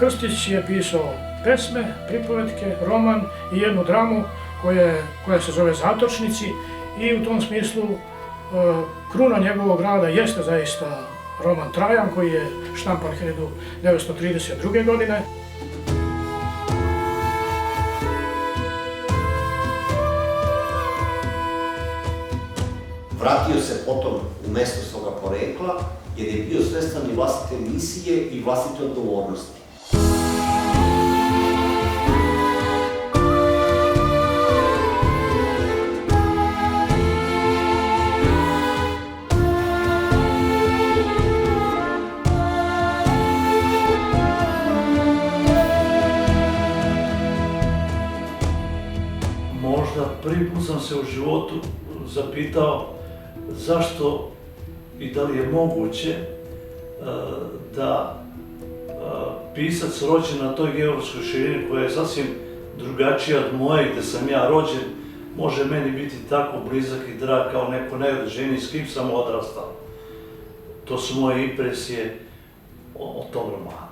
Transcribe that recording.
Krstić je pisao pesme, pripovetke, roman i jednu dramu koja se zove Zatočnici i u tom smislu kruna njegovog rada jeste zaista roman Trajan koji je štampan 1932. godine. Vratio se potom u mesto svoga porekla jer je bio svestan i vlastite misije i vlastite odgovornosti. Možda prvi put sam se u životu zapitao zašto i da li je moguće da pisac rođen na toj geografskoj širini koja je sasvim drugačija od moje, gde sam ja rođen, može meni biti tako blizak i drag kao neko najrođeniji s kim sam odrastao. To su moje impresije o tom romanu.